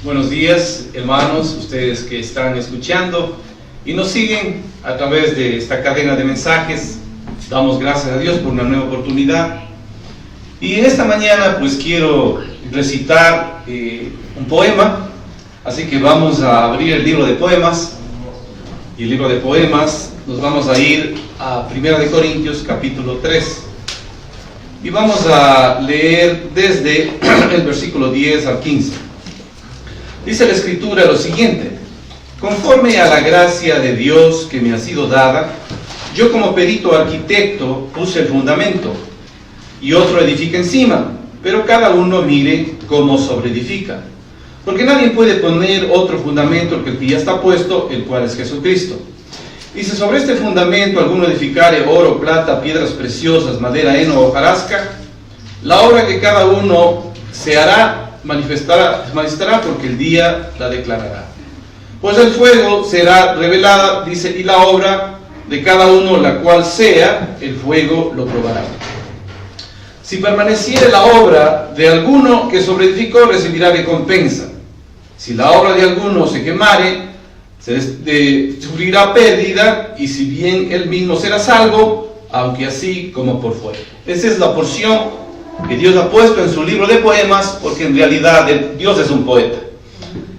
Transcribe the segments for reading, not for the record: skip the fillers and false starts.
Buenos días, hermanos, ustedes que están escuchando y nos siguen a través de esta cadena de mensajes. Damos gracias a Dios por una nueva oportunidad. Y en esta mañana pues quiero recitar un poema, así que vamos a abrir el libro de poemas. Y el libro de poemas nos vamos a ir a 1 Corintios capítulo 3. Y vamos a leer desde el versículo 10 al 15. Dice la Escritura lo siguiente: conforme a la gracia de Dios que me ha sido dada, yo como perito arquitecto puse el fundamento, y otro edifica encima, pero cada uno mire cómo sobreedifica. Porque nadie puede poner otro fundamento que el que ya está puesto, el cual es Jesucristo. Dice: sobre este fundamento alguno edificare oro, plata, piedras preciosas, madera, heno o hojarasca, la obra que cada uno se hará manifestará porque el día la declarará. Pues el fuego será revelada, dice, y la obra de cada uno, la cual sea, el fuego lo probará. Si permaneciere la obra de alguno que sobreedificó, recibirá recompensa. Si la obra de alguno se quemare, sufrirá pérdida, y si bien él mismo será salvo, aunque así como por fuego. Esa es la porción que Dios ha puesto en su libro de poemas, porque en realidad Dios es un poeta.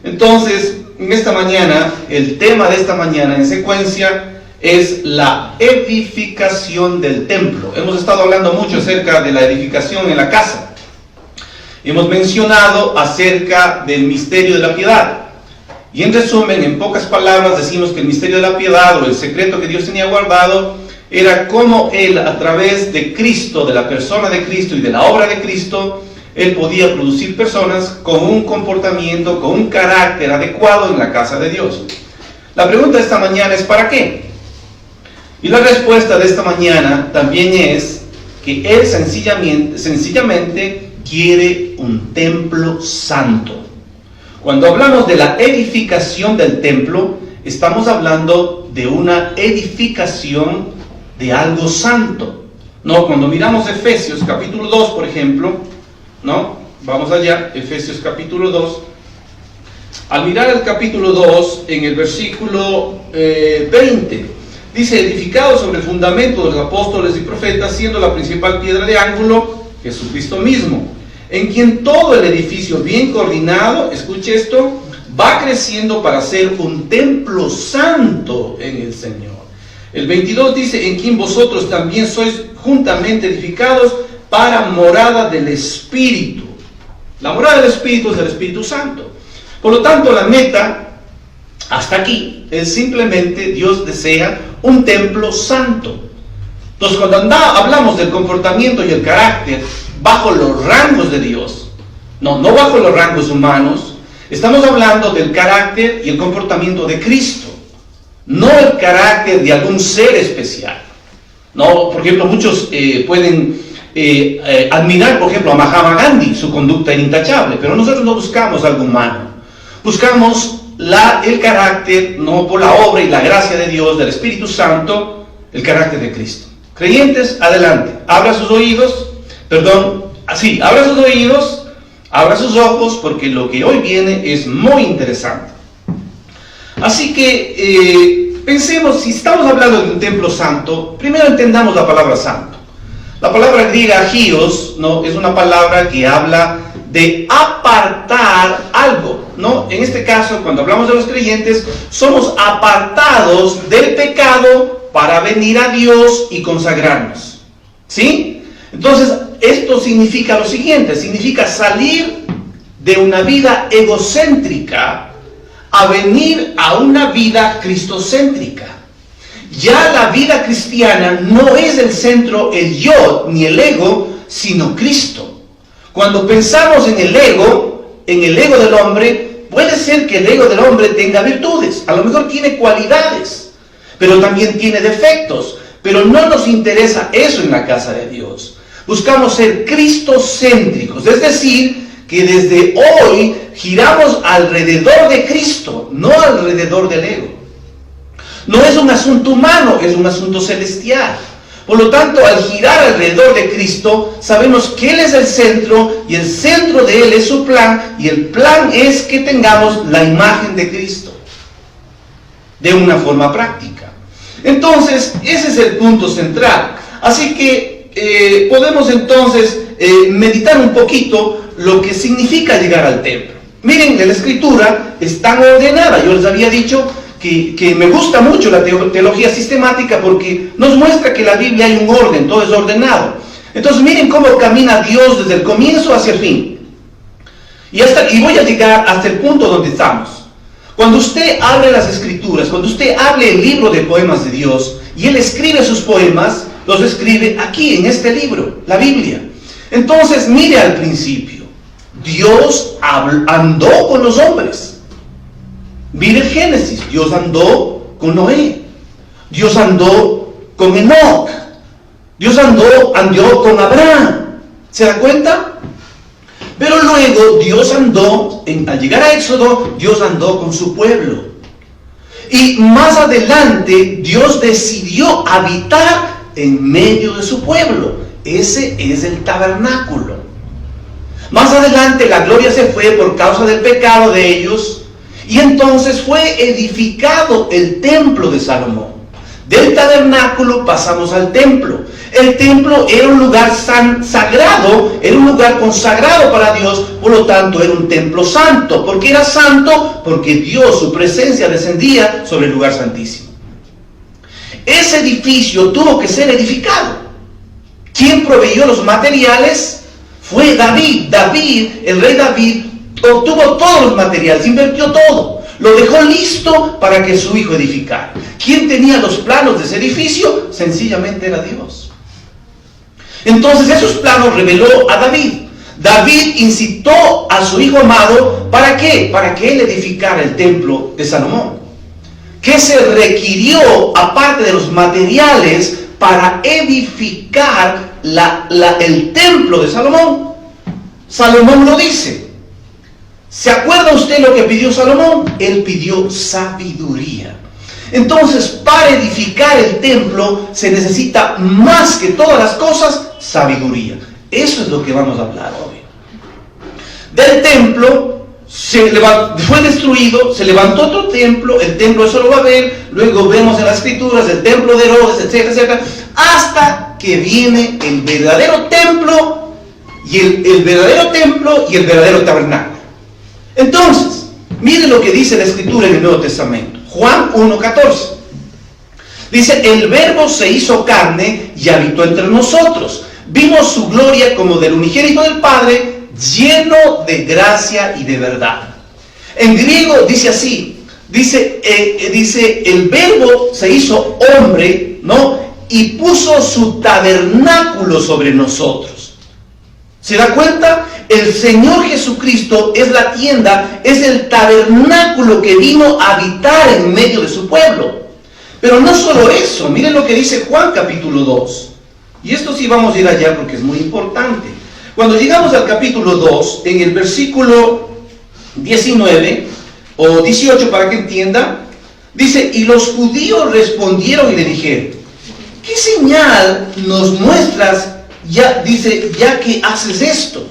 Entonces, en esta mañana, el tema de esta mañana en secuencia es la edificación del templo. Hemos estado hablando mucho acerca de la edificación en la casa. Hemos mencionado acerca del misterio de la piedad. Y en resumen, en pocas palabras, decimos que el misterio de la piedad, o el secreto que Dios tenía guardado, era cómo Él, a través de Cristo, de la persona de Cristo y de la obra de Cristo, Él podía producir personas con un comportamiento, con un carácter adecuado en la casa de Dios. La pregunta de esta mañana es: ¿para qué? Y la respuesta de esta mañana también es que Él sencillamente quiere un templo santo. Cuando hablamos de la edificación del templo, estamos hablando de una edificación de algo santo, ¿no? Cuando miramos Efesios capítulo 2, por ejemplo, ¿no? Vamos allá, Efesios capítulo 2. Al mirar el capítulo 2, en el versículo 20, dice: edificado sobre el fundamento de los apóstoles y profetas, siendo la principal piedra de ángulo Jesucristo mismo, en quien todo el edificio bien coordinado, escuche esto, va creciendo para ser un templo santo en el Señor. El 22 dice: en quien vosotros también sois juntamente edificados para morada del Espíritu. La morada del Espíritu es el Espíritu Santo. Por lo tanto, la meta hasta aquí es simplemente Dios desea un templo santo. Entonces, cuando hablamos del comportamiento y el carácter bajo los rangos de Dios, no bajo los rangos humanos, estamos hablando del carácter y el comportamiento de Cristo, no el carácter de algún ser especial. No, por ejemplo, muchos pueden admirar, por ejemplo, a Mahatma Gandhi, su conducta era intachable, pero nosotros no buscamos algo humano, buscamos el carácter, no por la obra y la gracia de Dios, del Espíritu Santo, el carácter de Cristo. Creyentes, adelante, abra sus oídos, abra sus ojos, porque lo que hoy viene es muy interesante. Así que pensemos, si estamos hablando de un templo santo, primero entendamos la palabra santo. La palabra griega agios, ¿no?, es una palabra que habla de apartar algo, ¿no? En este caso, cuando hablamos de los creyentes, somos apartados del pecado para venir a Dios y consagrarnos, ¿sí? Entonces, esto significa lo siguiente: significa salir de una vida egocéntrica a venir a una vida cristocéntrica. Ya la vida cristiana no es el centro, el yo, ni el ego, sino Cristo. Cuando pensamos en el ego del hombre, puede ser que el ego del hombre tenga virtudes, a lo mejor tiene cualidades, pero también tiene defectos, pero no nos interesa eso en la casa de Dios. Buscamos ser cristocéntricos, es decir, que desde hoy giramos alrededor de Cristo, no alrededor del ego. No es un asunto humano, es un asunto celestial. Por lo tanto, al girar alrededor de Cristo, sabemos que Él es el centro y el centro de Él es su plan, y el plan es que tengamos la imagen de Cristo de una forma práctica. Entonces, ese es el punto central. Así que podemos entonces meditar un poquito lo que significa llegar al templo. Miren, la Escritura es tan ordenada. Yo les había dicho que me gusta mucho la teología sistemática porque nos muestra que en la Biblia hay un orden, todo es ordenado. Entonces miren cómo camina Dios desde el comienzo hacia el fin. Y voy a llegar hasta el punto donde estamos. Cuando usted abre las Escrituras, cuando usted abre el libro de poemas de Dios, y Él escribe sus poemas, los escribe aquí en este libro, la Biblia. Entonces mire al principio, Dios andó con los hombres. Mire el Génesis, Dios andó con Noé, Dios andó con Enoc, Dios andó con Abraham. ¿Se da cuenta? Pero luego Dios andó, al llegar a Éxodo, Dios andó con su pueblo. Y más adelante Dios decidió habitar en medio de su pueblo. Ese es el tabernáculo. Más adelante la gloria se fue por causa del pecado de ellos. Y entonces fue edificado el templo de Salomón. Del tabernáculo pasamos al templo. El templo era un lugar sagrado, era un lugar consagrado para Dios, por lo tanto era un templo santo. ¿Por qué era santo? Porque Dios, su presencia descendía sobre el lugar santísimo. Ese edificio tuvo que ser edificado. ¿Quién proveyó los materiales? Fue David. El rey David, obtuvo todos los materiales, invirtió todo, lo dejó listo para que su hijo edificara. ¿Quién tenía los planos de ese edificio? Sencillamente era Dios. Entonces esos planos reveló a David. David incitó a su hijo amado, ¿para qué? Para que él edificara el templo de Salomón. ¿Qué se requirió aparte de los materiales para edificar el templo de Salomón? Salomón lo dice. ¿Se acuerda usted lo que pidió Salomón? Él pidió sabiduría. Entonces, para edificar el templo se necesita más que todas las cosas, sabiduría. Eso es lo que vamos a hablar hoy. Del templo fue destruido, se levantó otro templo, el templo de Zorobabel, luego vemos en las Escrituras el templo de Herodes, etcétera, etcétera, hasta que viene el verdadero templo y el verdadero templo y el verdadero tabernáculo. Entonces, mire lo que dice la Escritura en el Nuevo Testamento. Juan 1:14. Dice, el Verbo se hizo carne y habitó entre nosotros. Vimos su gloria como del unigénito del Padre, lleno de gracia y de verdad. En griego dice así, dice el Verbo se hizo hombre, ¿no? Y puso su tabernáculo sobre nosotros. ¿Se da cuenta? El Señor Jesucristo es la tienda, es el tabernáculo que vino a habitar en medio de su pueblo. Pero no solo eso, miren lo que dice Juan capítulo 2. Y esto sí vamos a ir allá porque es muy importante. Cuando llegamos al capítulo 2, en el versículo 19 o 18 para que entienda, dice, y los judíos respondieron y le dijeron, ¿qué señal nos muestras? Ya que haces esto.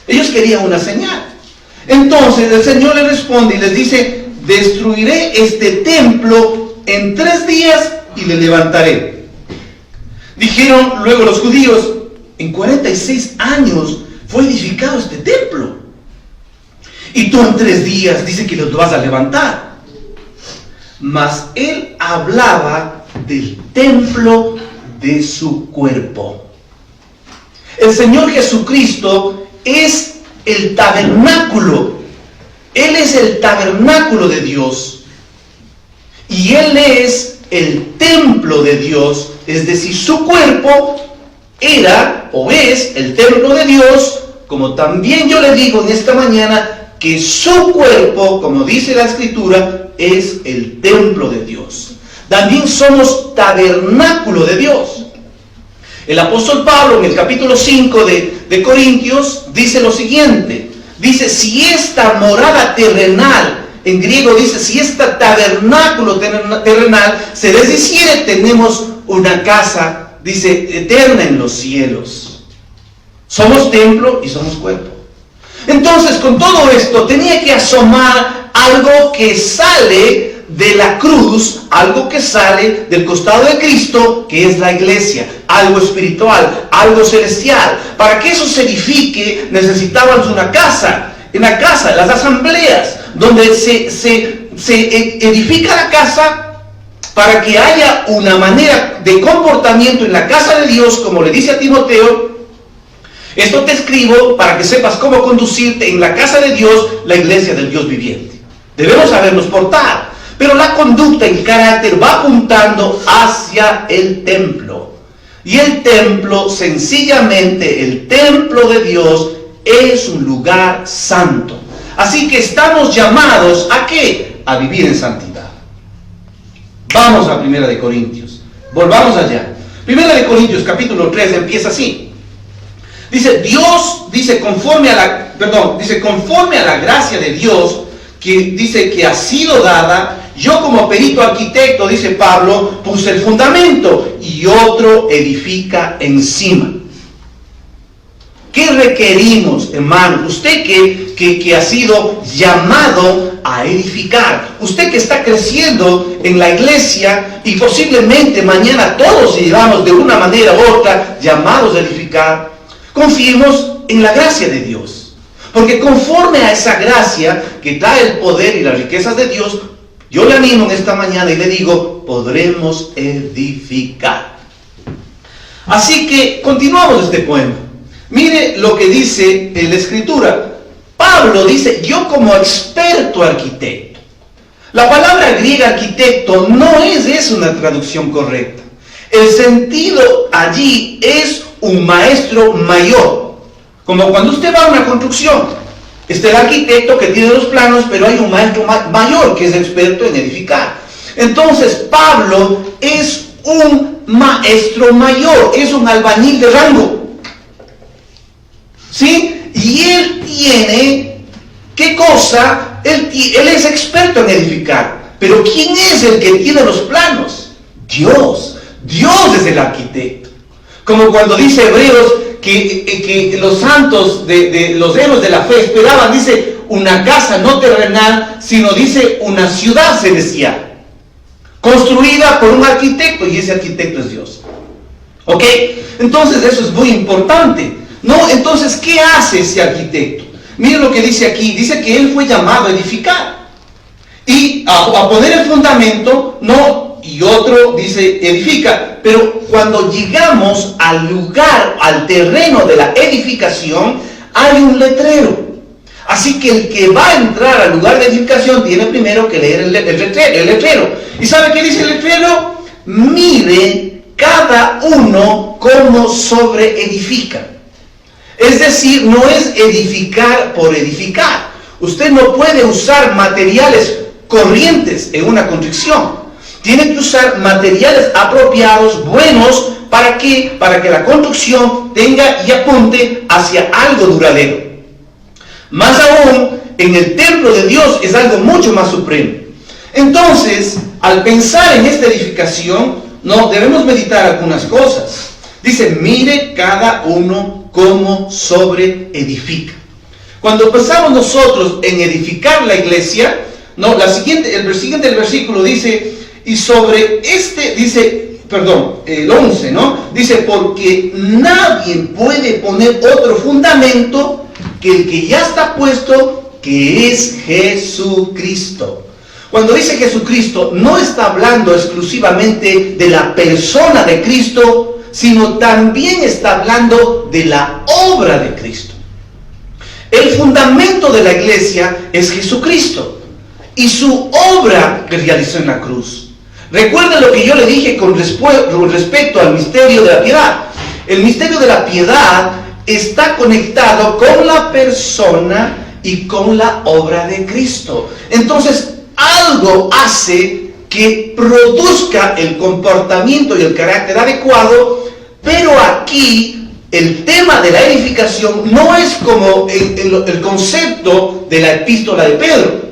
Ellos querían una señal. Entonces el Señor les responde y les dice, destruiré este templo en 3 días y le levantaré. Dijeron luego los judíos, en 46 años fue edificado este templo. Y tú en 3 días dice que lo vas a levantar. Mas él hablaba del templo de su cuerpo. El Señor Jesucristo es el tabernáculo. Él es el tabernáculo de Dios. Y Él es el templo de Dios. Es decir, su cuerpo era o es el templo de Dios. Como también yo le digo en esta mañana que su cuerpo, como dice la Escritura, es el templo de Dios. También somos tabernáculo de Dios. El apóstol Pablo en el capítulo 5 de Corintios dice lo siguiente. Dice, si esta morada terrenal, en griego dice, si esta tabernáculo terrenal se deshiciere, tenemos una casa dice, eterna en los cielos. Somos templo y somos cuerpo. Entonces, con todo esto, tenía que asomar algo que sale de la cruz, algo que sale del costado de Cristo, que es la iglesia, algo espiritual, algo celestial. Para que eso se edifique, necesitaban una casa. En la casa, las asambleas, donde se edifica la casa para que haya una manera de comportamiento en la casa de Dios, como le dice a Timoteo. Esto te escribo para que sepas cómo conducirte en la casa de Dios, la iglesia del Dios viviente. Debemos sabernos portar, pero la conducta y el carácter va apuntando hacia el templo. Y el templo, sencillamente, el templo de Dios es un lugar santo. Así que estamos llamados ¿a qué? A vivir en santidad. Vamos a 1 de Corintios. Volvamos allá. 1 de Corintios capítulo 3 empieza así. Dice, conforme a la gracia de Dios, que dice que ha sido dada, yo como perito arquitecto, dice Pablo, puse el fundamento y otro edifica encima. ¿Qué requerimos, hermano? Usted que ha sido llamado a edificar, usted que está creciendo en la iglesia y posiblemente mañana todos llegamos de una manera u otra llamados a edificar, confiemos en la gracia de Dios. Porque conforme a esa gracia que da el poder y las riquezas de Dios, yo le animo en esta mañana y le digo, podremos edificar. Así que continuamos este poema. Mire lo que dice la Escritura. Pablo dice, yo como experto arquitecto. La palabra griega arquitecto no es una traducción correcta. El sentido allí es un maestro mayor. Como cuando usted va a una construcción. Está el arquitecto que tiene los planos, pero hay un maestro mayor que es experto en edificar. Entonces Pablo es un maestro mayor, es un albañil de rango. ¿Sí? Y él tiene, ¿qué cosa? Él es experto en edificar. Pero ¿quién es el que tiene los planos? Dios. Dios es el arquitecto. Como cuando dice Hebreos que los santos de los héroes de la fe esperaban, dice, una casa no terrenal, sino dice una ciudad celestial, construida por un arquitecto, y ese arquitecto es Dios. ¿Ok? Entonces eso es muy importante. ¿No? Entonces, ¿qué hace ese arquitecto? Miren lo que dice aquí. Dice que él fue llamado a edificar. Y a poner el fundamento, no, y otro dice edifica. Pero cuando llegamos al lugar, al terreno de la edificación, hay un letrero. Así que el que va a entrar al lugar de edificación tiene primero que leer el letrero. ¿Y sabe qué dice el letrero? Mire cada uno cómo sobreedifica. Es decir, no es edificar por edificar. Usted no puede usar materiales corrientes en una construcción. Tiene que usar materiales apropiados, buenos, ¿para qué? Para que la construcción tenga y apunte hacia algo duradero. Más aún, en el templo de Dios es algo mucho más supremo. Entonces, al pensar en esta edificación, no debemos meditar algunas cosas. Dice, mire cada uno cómo sobreedifica. Cuando pensamos nosotros en edificar la iglesia, el siguiente versículo dice, y sobre este, el 11, ¿no? Dice, porque nadie puede poner otro fundamento que el que ya está puesto, que es Jesucristo. Cuando dice Jesucristo, no está hablando exclusivamente de la persona de Cristo, sino también está hablando de la obra de Cristo. El fundamento de la iglesia es Jesucristo y su obra que realizó en la cruz. Recuerden lo que yo le dije con respecto al misterio de la piedad. El misterio de la piedad está conectado con la persona y con la obra de Cristo. Entonces, algo hace que produzca el comportamiento y el carácter adecuado, pero aquí el tema de la edificación no es como el concepto de la epístola de Pedro.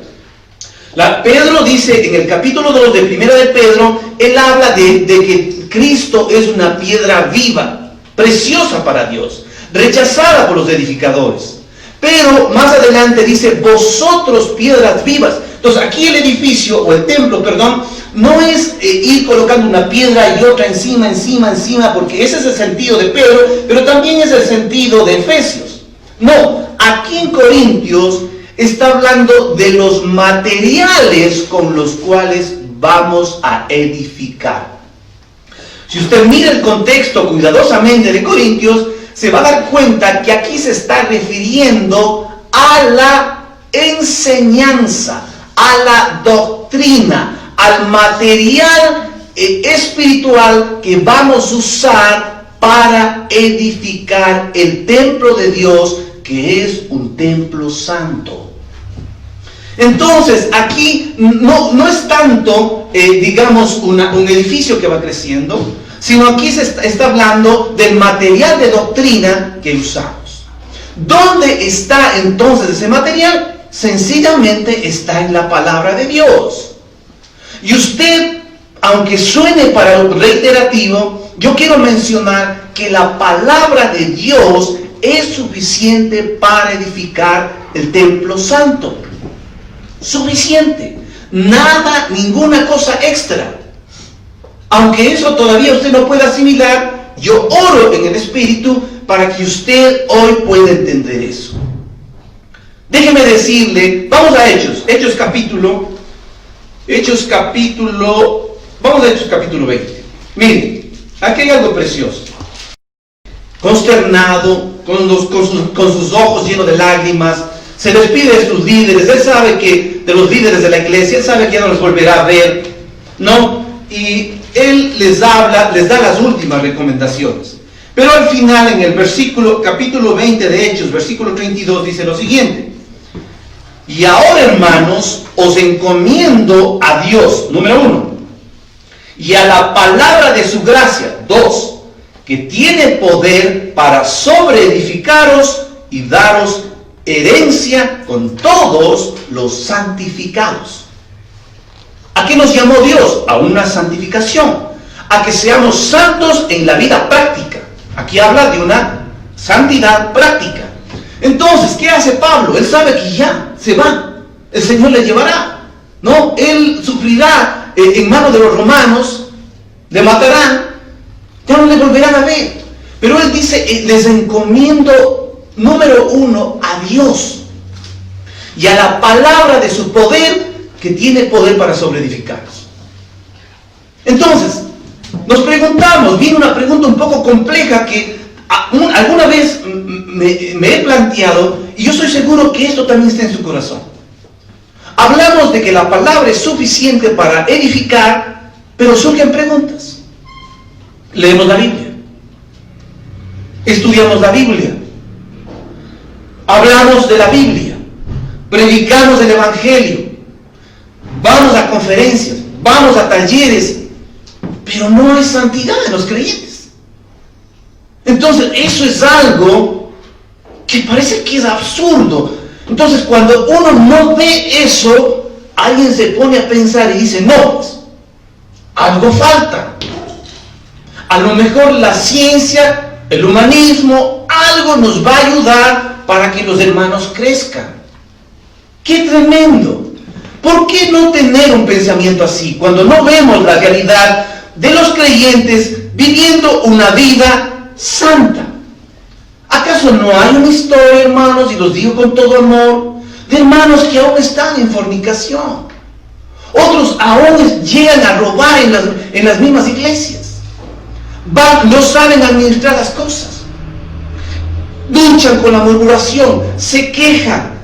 Pedro dice en el capítulo 2 de 1 de Pedro, él habla de que Cristo es una piedra viva, preciosa para Dios, rechazada por los edificadores. Pero más adelante dice, vosotros piedras vivas. Entonces aquí el edificio, o el templo, perdón, no es ir colocando una piedra y otra encima, porque ese es el sentido de Pedro, pero también es el sentido de Efesios. No, aquí en Corintios está hablando de los materiales con los cuales vamos a edificar. Si usted mira el contexto cuidadosamente de Corintios, se va a dar cuenta que aquí se está refiriendo a la enseñanza, a la doctrina, al material espiritual que vamos a usar para edificar el templo de Dios, que es un templo santo. Entonces, aquí no es tanto, digamos, un edificio que va creciendo, sino aquí se está hablando del material de doctrina que usamos. ¿Dónde está entonces ese material? Sencillamente está en la palabra de Dios. Y usted, aunque suene para lo reiterativo, yo quiero mencionar que la palabra de Dios es suficiente para edificar el templo santo. Suficiente. Nada, ninguna cosa extra. Aunque eso todavía usted no pueda asimilar, yo oro en el Espíritu para que usted hoy pueda entender eso. Déjeme decirle, vamos a Hechos capítulo, vamos a Hechos capítulo 20. Miren, aquí hay algo precioso. Consternado, con sus ojos llenos de lágrimas, se despide de sus líderes. Él sabe que, de los líderes de la iglesia, él sabe que ya no los volverá a ver, ¿no? Y él les da las últimas recomendaciones. Pero al final, en el capítulo 20 de Hechos, versículo 32, dice lo siguiente: y ahora, hermanos, os encomiendo a Dios, número 1, y a la palabra de su gracia, 2, que tiene poder para sobreedificaros y daros herencia con todos los santificados. ¿A qué nos llamó Dios? A una santificación, a que seamos santos en la vida práctica. Aquí habla de una santidad práctica. Entonces, ¿qué hace Pablo? Él sabe que ya se va, el Señor le llevará, ¿no? Él sufrirá en manos de los romanos, le matarán, ya no le volverán a ver. Pero él dice, les encomiendo, número 1, a Dios y a la palabra de su poder, que tiene poder para sobreedificarnos. Entonces, nos preguntamos, viene una pregunta un poco compleja que alguna vez me he planteado, y yo estoy seguro que esto también está en su corazón. Hablamos de que la palabra es suficiente para edificar, pero surgen preguntas. Leemos la Biblia, estudiamos la Biblia, hablamos de la Biblia, predicamos el Evangelio, vamos a conferencias, vamos a talleres, pero no hay santidad en los creyentes. Entonces, eso es algo que parece que es absurdo. Entonces, cuando uno no ve eso, alguien se pone a pensar y dice, no, pues, algo falta. A lo mejor la ciencia, el humanismo, algo nos va a ayudar para que los hermanos crezcan. ¡Qué tremendo! ¿Por qué no tener un pensamiento así cuando no vemos la realidad de los creyentes viviendo una vida santa? ¿Acaso no hay una historia, hermanos, y los digo con todo amor, de hermanos que aún están en fornicación? Otros aún llegan a robar en las mismas iglesias. No saben administrar las cosas. Luchan con la murmuración, se quejan,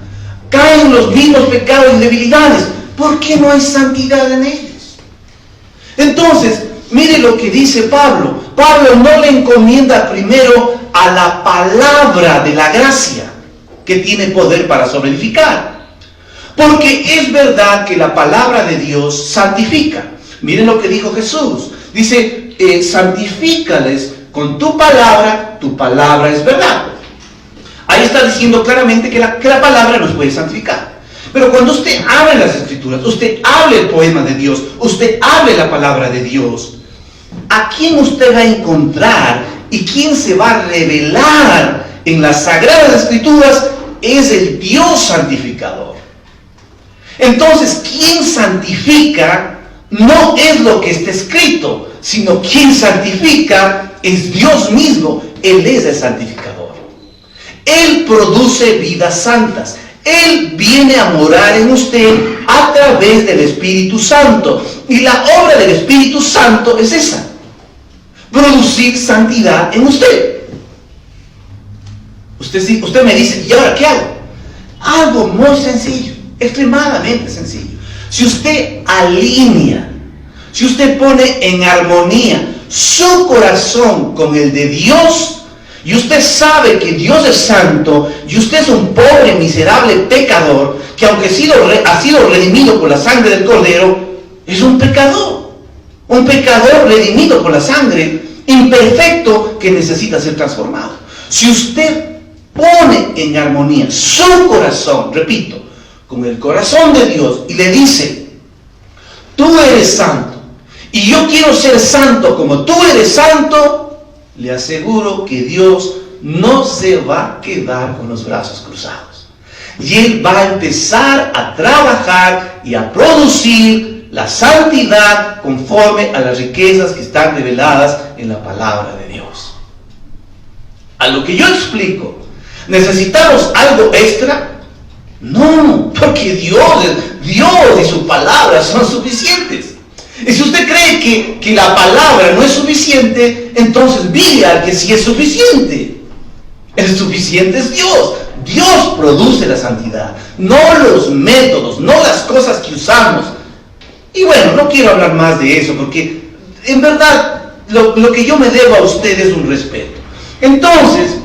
caen en los mismos pecados y debilidades. ¿Por qué no hay santidad en ellos? Entonces, mire lo que dice Pablo. Pablo no le encomienda primero a la palabra de la gracia, que tiene poder para sobreedificar. Porque es verdad que la palabra de Dios santifica. Miren lo que dijo Jesús. Dice, santifícales con tu palabra es verdad. Ahí está diciendo claramente que la palabra nos puede santificar. Pero cuando usted abre las Escrituras, usted hable el poema de Dios, usted hable la palabra de Dios, a quién usted va a encontrar y quién se va a revelar en las Sagradas Escrituras es el Dios santificador. Entonces, quien santifica no es lo que está escrito, sino quien santifica es Dios mismo. Él es el santificador. Él produce vidas santas. Él viene a morar en usted a través del Espíritu Santo. Y la obra del Espíritu Santo es esa: producir santidad en usted. Usted me dice, ¿y ahora qué hago? Algo muy sencillo, extremadamente sencillo. Si usted alinea, si usted pone en armonía su corazón con el de Dios, y usted sabe que Dios es santo, y usted es un pobre, miserable pecador, que aunque ha sido redimido por la sangre del Cordero, es un pecador redimido por la sangre, imperfecto, que necesita ser transformado. Si usted pone en armonía su corazón, repito, con el corazón de Dios, y le dice, tú eres santo, y yo quiero ser santo como tú eres santo, le aseguro que Dios no se va a quedar con los brazos cruzados. Y Él va a empezar a trabajar y a producir la santidad conforme a las riquezas que están reveladas en la palabra de Dios. A lo que yo explico, ¿necesitamos algo extra? No, porque Dios y su palabra son suficientes. Y si usted cree que la palabra no es suficiente, entonces mire al que sí es suficiente. El suficiente es Dios. Dios produce la santidad, no los métodos, no las cosas que usamos. Y bueno, no quiero hablar más de eso, porque en verdad lo que yo me debo a usted es un respeto. Entonces,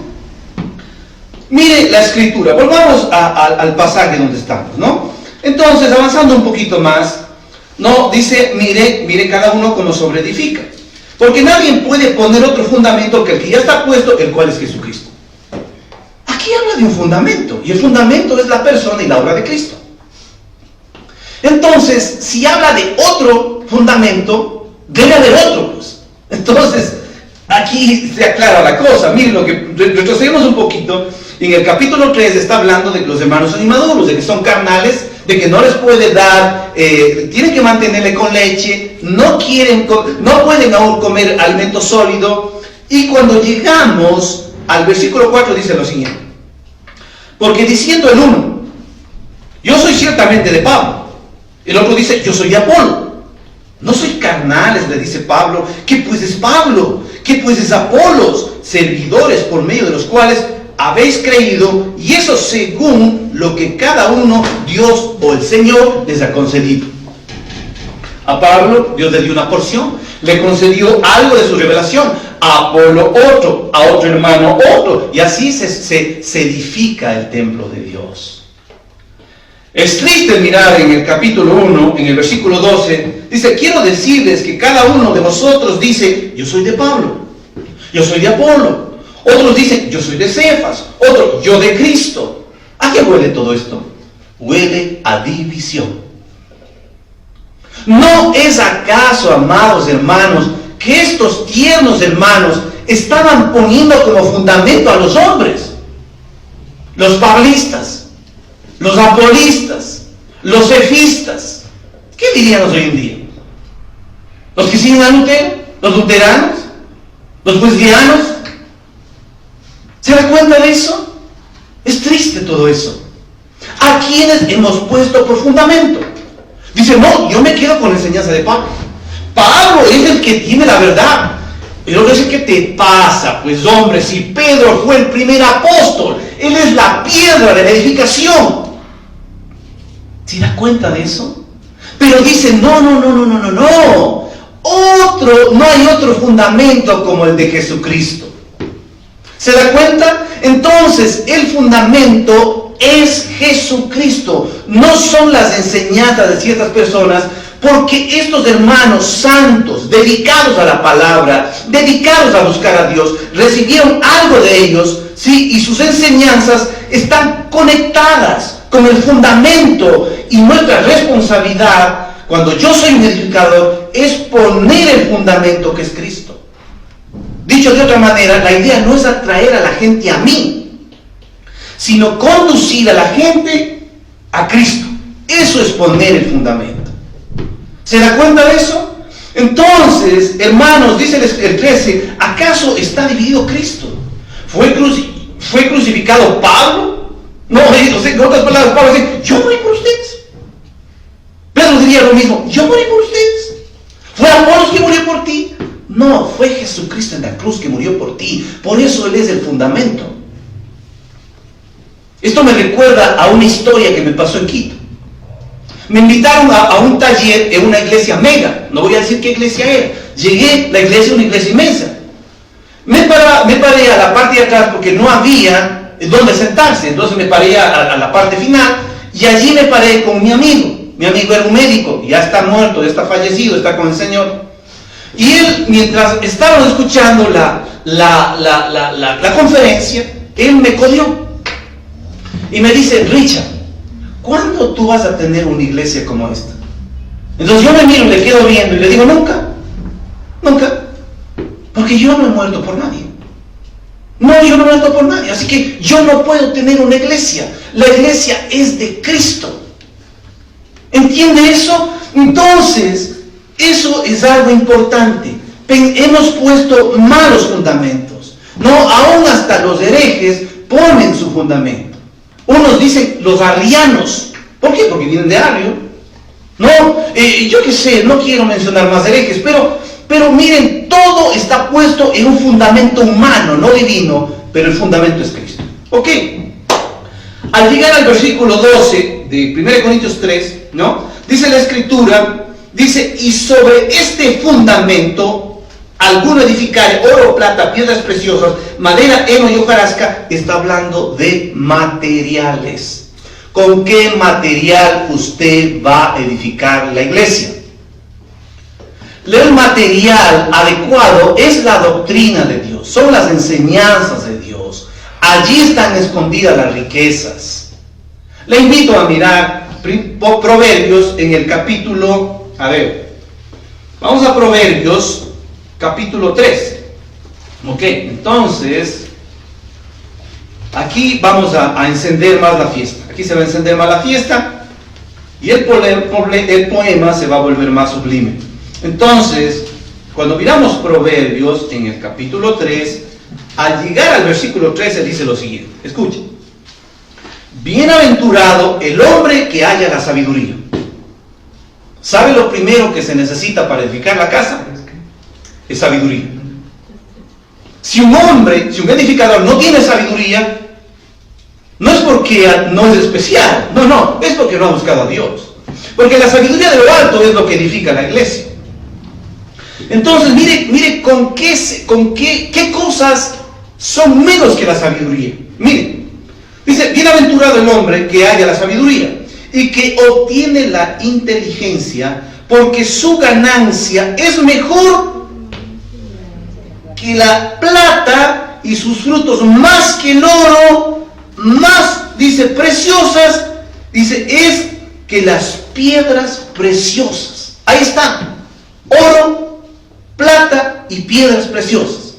mire la escritura, volvamos al pasaje donde estamos, ¿no? Entonces, avanzando un poquito más, no, dice, mire cada uno como sobreedifica. Porque nadie puede poner otro fundamento que el que ya está puesto, el cual es Jesucristo. Aquí habla de un fundamento, y el fundamento es la persona y la obra de Cristo. Entonces, si habla de otro fundamento, debe haber otro, pues. Entonces, aquí se aclara la cosa. Miren, lo que retrocedemos un poquito. En el capítulo 3 está hablando de que los hermanos son inmaduros, de que son carnales, de que no les puede dar, tienen que mantenerle con leche, no pueden aún comer alimento sólido. Y cuando llegamos al versículo 4 dice lo siguiente: porque diciendo el uno, yo soy ciertamente de Pablo, el otro dice, yo soy de Apolo. No soy carnales, le dice Pablo. ¿Qué pues es Pablo? ¿Qué pues es Apolos? Servidores por medio de los cuales habéis creído, y eso según lo que cada uno, Dios o el Señor, les ha concedido. A Pablo Dios le dio una porción, le concedió algo de su revelación, a Apolo otro, a otro hermano otro, y así se edifica el templo de Dios. Es triste mirar en el capítulo 1, en el versículo 12, dice, quiero decirles que cada uno de vosotros dice, yo soy de Pablo, yo soy de Apolo. Otros dicen, yo soy de Cefas. Otro, yo de Cristo. ¿A qué huele todo esto? Huele a división. ¿No es acaso, amados hermanos, que estos tiernos hermanos estaban poniendo como fundamento a los hombres? Los pablistas, los apolistas, los cefistas. ¿Qué diríamos hoy en día? ¿Los que siguen a Lutero? ¿Los luteranos? ¿Los wesleyanianos? ¿Se da cuenta de eso? Es triste todo eso. ¿A quiénes hemos puesto por fundamento? Dice, no, yo me quedo con la enseñanza de Pablo. Pablo es el que tiene la verdad. Pero no sé qué te pasa, pues hombre, si Pedro fue el primer apóstol, él es la piedra de la edificación. ¿Se da cuenta de eso? Pero dice, no. No hay otro fundamento como el de Jesucristo. ¿Se da cuenta? Entonces, el fundamento es Jesucristo. No son las enseñanzas de ciertas personas, porque estos hermanos santos, dedicados a la palabra, dedicados a buscar a Dios, recibieron algo de ellos, ¿sí? Y sus enseñanzas están conectadas con el fundamento. Y nuestra responsabilidad, cuando yo soy un edificador, es poner el fundamento que es Cristo. Dicho de otra manera, la idea no es atraer a la gente a mí, sino conducir a la gente a Cristo. Eso es poner el fundamento. ¿Se da cuenta de eso? Entonces, hermanos, dice el 13, ¿acaso está dividido Cristo? ¿Fue crucificado Pablo? No, en otras palabras, Pablo dice, yo morí por ustedes. Pedro diría lo mismo, yo morí por ustedes. ¿Fue Apolos que murió por ti? No, fue Jesucristo en la cruz que murió por ti. Por eso Él es el fundamento. Esto me recuerda a una historia que me pasó en Quito. Me invitaron a un taller en una iglesia mega. No voy a decir qué iglesia era. Llegué, la iglesia es una iglesia inmensa. Me paré a la parte de atrás porque no había donde sentarse. Entonces me paré a la parte final y allí me paré con mi amigo. Mi amigo era un médico, ya está muerto, ya está fallecido, está con el Señor. Y él, mientras estábamos escuchando la conferencia, él me codió. Y me dice, Richard, ¿cuándo tú vas a tener una iglesia como esta? Entonces yo me miro, le quedo viendo y le digo, nunca. Nunca. Porque yo no he muerto por nadie. No, yo no he muerto por nadie. Así que yo no puedo tener una iglesia. La iglesia es de Cristo. ¿Entiende eso? Entonces, eso es algo importante. Hemos puesto malos fundamentos. No, aún hasta los herejes ponen su fundamento. Unos dicen los arrianos. ¿Por qué? Porque vienen de Arrio. No, yo qué sé, no quiero mencionar más herejes, pero miren, todo está puesto en un fundamento humano, no divino, pero el fundamento es Cristo. Ok. Al llegar al versículo 12 de 1 Corintios 3, ¿no? Dice la Escritura, dice, y sobre este fundamento, alguno edificare oro, plata, piedras preciosas, madera, heno y hojarasca. Está hablando de materiales. ¿Con qué material usted va a edificar la iglesia? El material adecuado es la doctrina de Dios, son las enseñanzas de Dios. Allí están escondidas las riquezas. Le invito a mirar Proverbios en el capítulo, vamos a Proverbios capítulo 3. Ok, entonces, aquí vamos a encender más la fiesta. Aquí se va a encender más la fiesta y el poema se va a volver más sublime. Entonces, cuando miramos Proverbios en el capítulo 3, al llegar al versículo 13 dice lo siguiente. Escuchen. Bienaventurado el hombre que haya la sabiduría. ¿Sabe lo primero que se necesita para edificar la casa? Es sabiduría. Si un edificador no tiene sabiduría, no es porque no es especial, no, es porque no ha buscado a Dios. Porque la sabiduría de lo alto es lo que edifica la iglesia. Entonces, mire con qué cosas son menos que la sabiduría. Mire, dice, bienaventurado el hombre que haya la sabiduría y que obtiene la inteligencia, porque su ganancia es mejor que la plata y sus frutos más que el oro, más, dice, preciosas, dice, es que las piedras preciosas. Ahí está, oro, plata y piedras preciosas.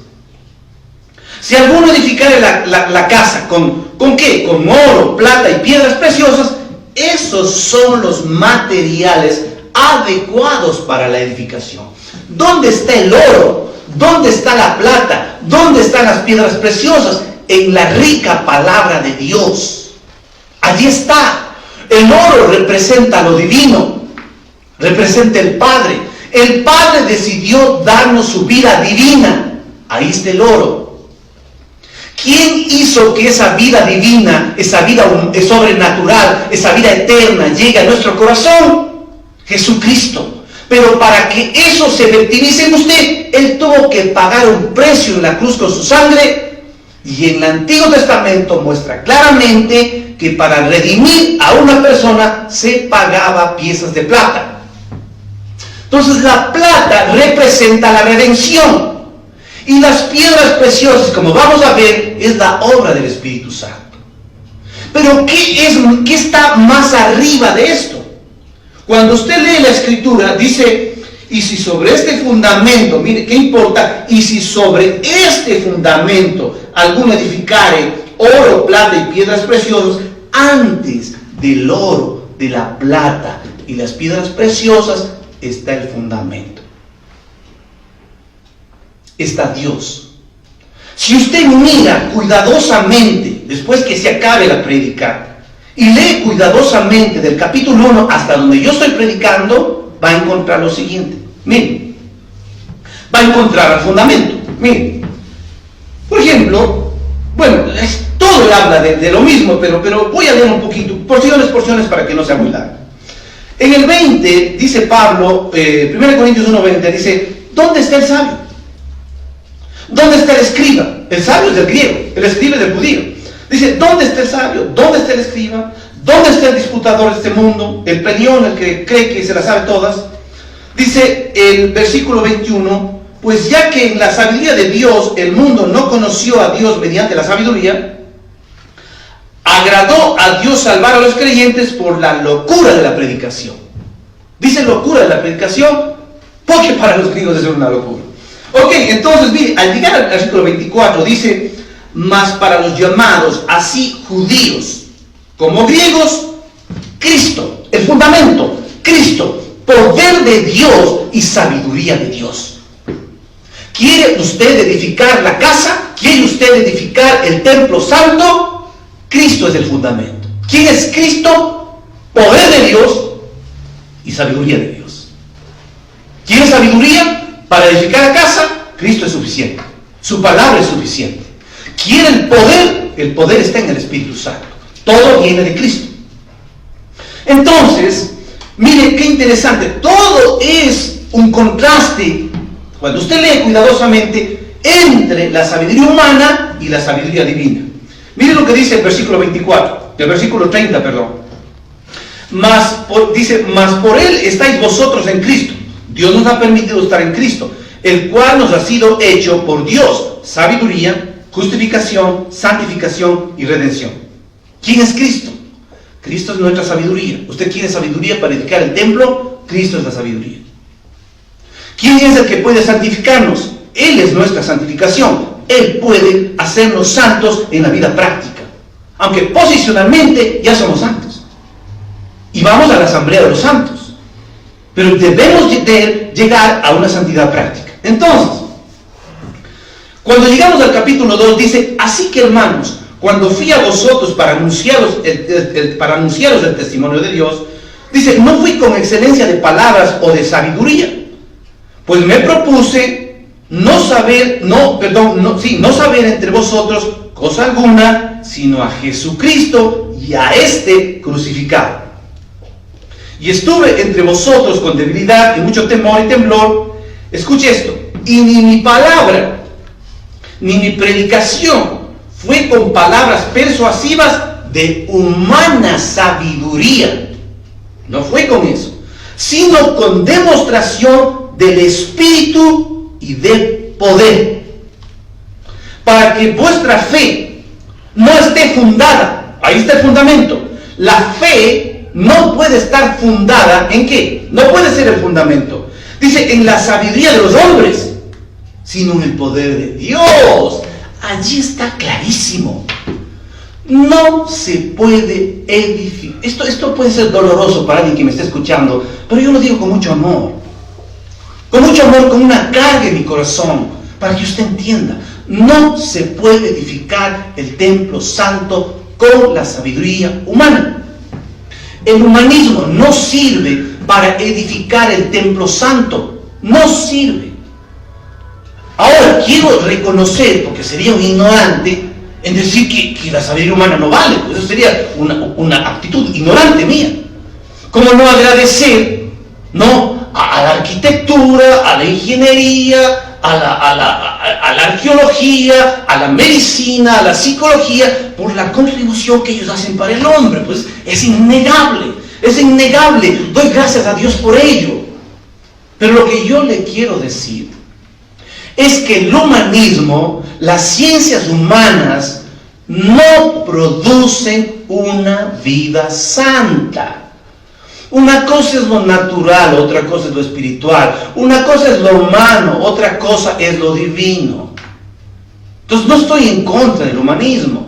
Si alguno edificare la casa ¿con qué? Con oro, plata y piedras preciosas, esos son los materiales adecuados para la edificación. ¿Dónde está el oro? ¿Dónde está la plata? ¿Dónde están las piedras preciosas? En la rica palabra de Dios. Allí está. El oro representa lo divino, representa el Padre. El Padre decidió darnos su vida divina. Ahí está el oro. ¿Quién hizo que esa vida divina, esa vida sobrenatural, esa vida eterna llegue a nuestro corazón? Jesucristo. Pero para que eso se efectivice en usted, Él tuvo que pagar un precio en la cruz con su sangre. Y en el Antiguo Testamento muestra claramente que para redimir a una persona se pagaba piezas de plata. Entonces la plata representa la redención. Y las piedras preciosas, como vamos a ver, es la obra del Espíritu Santo. Pero ¿qué está más arriba de esto? Cuando usted lee la Escritura, dice, Y si sobre este fundamento, mire, ¿qué importa? Y si sobre este fundamento alguno edificare oro, plata y piedras preciosas, antes del oro, de la plata y las piedras preciosas está el fundamento. Está Dios. Si usted mira cuidadosamente, después que se acabe la prédica, y lee cuidadosamente del capítulo 1 hasta donde yo estoy predicando, va a encontrar lo siguiente. Miren, va a encontrar el fundamento. Miren, por ejemplo, bueno, todo habla de lo mismo, pero voy a leer un poquito, porciones para que no sea muy largo. En el 20, dice Pablo, 1 Corintios 1:20, dice, ¿dónde está el sabio? ¿Dónde está el escriba? El sabio es del griego, el escriba es del judío. Dice, ¿dónde está el sabio? ¿Dónde está el escriba? ¿Dónde está el disputador de este mundo? El peleón, el que cree que se las sabe todas. Dice el versículo 21, pues ya que en la sabiduría de Dios el mundo no conoció a Dios mediante la sabiduría, agradó a Dios salvar a los creyentes por la locura de la predicación. Dice locura de la predicación, porque para los griegos es una locura. Ok, entonces, mire, al llegar al versículo 24 dice, mas para los llamados, así judíos como griegos, Cristo, el fundamento, Cristo, poder de Dios y sabiduría de Dios. ¿Quiere usted edificar la casa? ¿Quiere usted edificar el templo santo? Cristo es el fundamento. ¿Quién es Cristo? Poder de Dios y sabiduría de Dios. ¿Quiere sabiduría para edificar la casa? Cristo es suficiente. Su palabra es suficiente. ¿Quiere el poder? El poder está en el Espíritu Santo. Todo viene de Cristo. Entonces, mire qué interesante. Todo es un contraste, cuando usted lee cuidadosamente, entre la sabiduría humana y la sabiduría divina. Mire lo que dice el versículo 24, el versículo 30, perdón. Dice, mas por él estáis vosotros en Cristo. Dios nos ha permitido estar en Cristo, el cual nos ha sido hecho por Dios sabiduría, justificación, santificación y redención. ¿Quién es Cristo? Cristo es nuestra sabiduría. ¿Usted quiere sabiduría para edificar el templo? Cristo es la sabiduría. ¿Quién es el que puede santificarnos? Él es nuestra santificación. Él puede hacernos santos en la vida práctica. Aunque posicionalmente ya somos santos. Y vamos a la asamblea de los santos. Pero debemos llegar a una santidad práctica. Entonces, cuando llegamos al capítulo 2 dice, así que hermanos, cuando fui a vosotros para anunciaros el testimonio de Dios, dice, no fui con excelencia de palabras o de sabiduría, pues me propuse no saber entre vosotros cosa alguna, sino a Jesucristo y a este crucificado. Y estuve entre vosotros con debilidad y mucho temor y temblor. Escuche esto, y ni mi palabra, ni mi predicación fue con palabras persuasivas de humana sabiduría. No fue con eso, sino con demostración del Espíritu y de poder, para que vuestra fe no esté fundada. Ahí está el fundamento. La fe no puede estar fundada ¿en qué? No puede ser el fundamento. Dice, en la sabiduría de los hombres, sino en el poder de Dios. Allí está clarísimo. No se puede edificar. Esto puede ser doloroso para alguien que me esté escuchando, pero yo lo digo con mucho amor. Con mucho amor, con una carga en mi corazón, para que usted entienda. No se puede edificar el templo santo con la sabiduría humana. El humanismo no sirve para edificar el templo santo. No sirve. Ahora, quiero reconocer, porque sería un ignorante en decir que la sabiduría humana no vale, pues eso sería una actitud ignorante mía. ¿Cómo no agradecer, no, a la arquitectura, a la ingeniería, a la arqueología, a la medicina, a la psicología, por la contribución que ellos hacen para el hombre? Pues es innegable, doy gracias a Dios por ello. Pero lo que yo le quiero decir es que el humanismo, las ciencias humanas, no producen una vida santa. Una cosa es lo natural, otra cosa es lo espiritual. Una cosa es lo humano, otra cosa es lo divino. Entonces no estoy en contra del humanismo.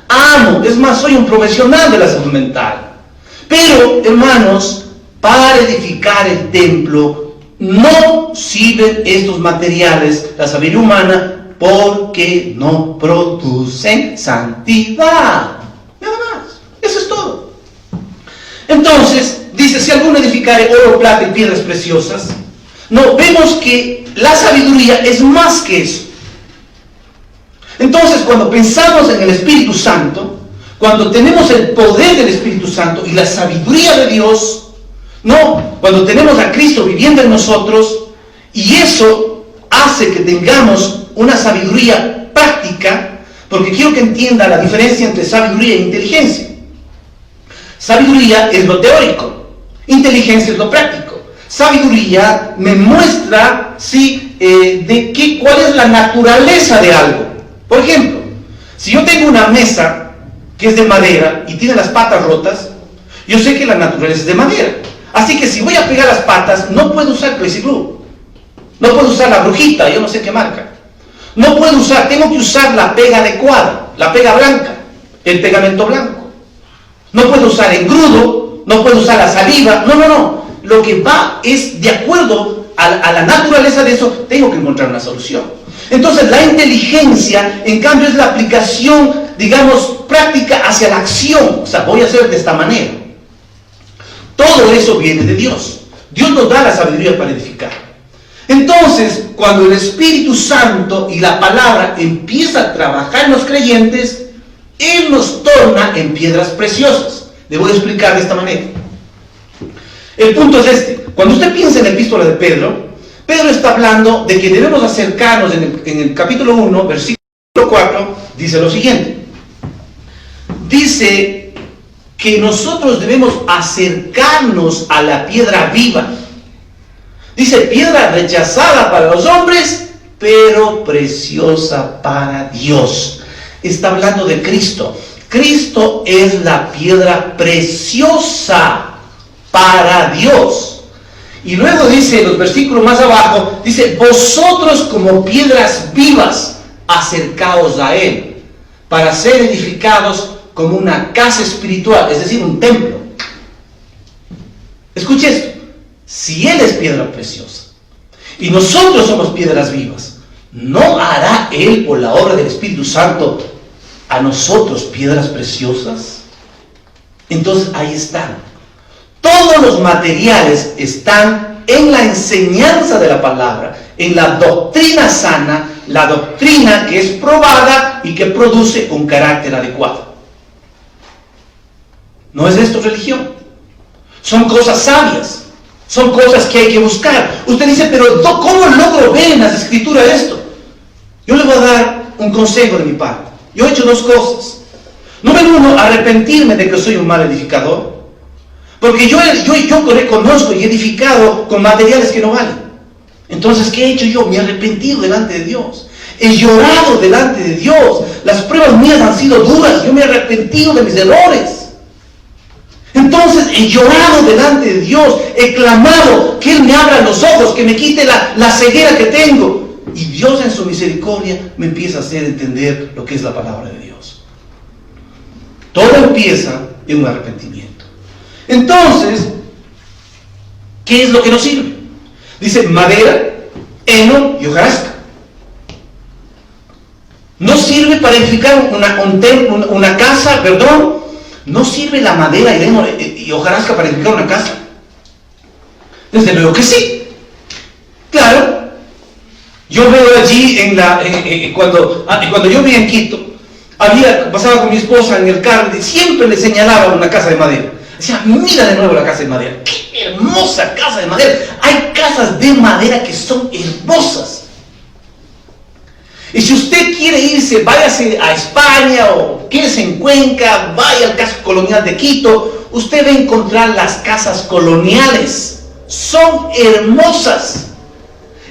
Amo, es más, soy un profesional de la salud mental. Pero, hermanos, para edificar el templo no sirven estos materiales, la sabiduría humana, porque no producen santidad. Nada más. Eso es todo. Entonces, dice, si alguno edificare oro, plata y piedras preciosas, no, vemos que la sabiduría es más que eso. Entonces, cuando pensamos en el Espíritu Santo, cuando tenemos el poder del Espíritu Santo y la sabiduría de Dios, no, cuando tenemos a Cristo viviendo en nosotros, y eso hace que tengamos una sabiduría práctica, porque quiero que entienda la diferencia entre sabiduría e inteligencia. Sabiduría es lo teórico, inteligencia es lo práctico. Sabiduría me muestra, ¿sí?, cuál es la naturaleza de algo. Por ejemplo, si yo tengo una mesa que es de madera y tiene las patas rotas, yo sé que la naturaleza es de madera. Así que si voy a pegar las patas, no puedo usar Crazy Glue. No puedo usar la brujita, yo no sé qué marca. No puedo usar, tengo que usar la pega adecuada, la pega blanca, el pegamento blanco. No puedo usar engrudo, no puedo usar la saliva, no. Lo que va es de acuerdo a la naturaleza de eso, tengo que encontrar una solución. Entonces la inteligencia, en cambio, es la aplicación, digamos, práctica hacia la acción. O sea, voy a hacer de esta manera. Todo eso viene de Dios. Dios nos da la sabiduría para edificar. Entonces, cuando el Espíritu Santo y la palabra empieza a trabajar en los creyentes, Él nos torna en piedras preciosas. Le voy a explicar de esta manera. El punto es este. Cuando usted piensa en la epístola de Pedro, Pedro está hablando de que debemos acercarnos en el capítulo 1, versículo 4, dice lo siguiente. Dice que nosotros debemos acercarnos a la piedra viva. Dice, piedra rechazada para los hombres, pero preciosa para Dios. Está hablando de Cristo. Cristo es la piedra preciosa para Dios. Y luego dice, en los versículos más abajo, dice, vosotros como piedras vivas, acercaos a Él, para ser edificados como una casa espiritual, es decir, un templo. Escuche esto. Si Él es piedra preciosa y nosotros somos piedras vivas, ¿no hará Él por la obra del Espíritu Santo a nosotros piedras preciosas? Entonces ahí están. Todos los materiales están en la enseñanza de la palabra, en la doctrina sana, la doctrina que es probada y que produce un carácter adecuado. ¿No es esto religión? Son cosas sabias. Son cosas que hay que buscar. Usted dice, pero ¿cómo logro ver en las escrituras esto? Yo le voy a dar un consejo de mi parte. Yo he hecho dos cosas. Número uno, arrepentirme de que soy un mal edificador. Porque yo reconozco y he edificado con materiales que no valen. Entonces, ¿qué he hecho yo? Me he arrepentido delante de Dios. He llorado delante de Dios. Las pruebas mías han sido duras. Yo me he arrepentido de mis errores. Entonces he llorado delante de Dios, he clamado que Él me abra los ojos, que me quite la ceguera que tengo. Y Dios en su misericordia me empieza a hacer entender lo que es la palabra de Dios. Todo empieza en un arrepentimiento. Entonces, ¿qué es lo que nos sirve? Dice madera, heno y hojarasca. No sirve para edificar una casa, perdón. ¿No sirve la madera y hojarasca para edificar una casa? Desde luego que sí. Claro. Yo veo allí, cuando yo vivía en Quito, pasaba con mi esposa en el carro y siempre le señalaba una casa de madera. Decía, mira de nuevo la casa de madera. ¡Qué hermosa casa de madera! Hay casas de madera que son hermosas. Y si usted quiere irse, váyase a España o quédese en Cuenca, vaya al casco colonial de Quito, usted va a encontrar las casas coloniales. Son hermosas.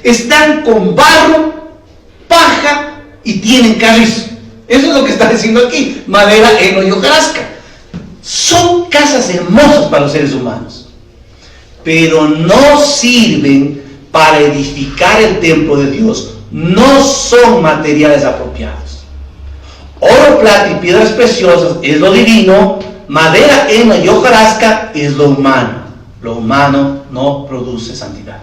Están con barro, paja y tienen carrizo. Eso es lo que está diciendo aquí, madera, heno y hojarasca. son casas hermosas para los seres humanos, pero no sirven para edificar el templo de Dios. No son materiales apropiados. Oro, plata y piedras preciosas es lo divino, madera, heno y hojarasca es lo humano. Lo humano no produce santidad.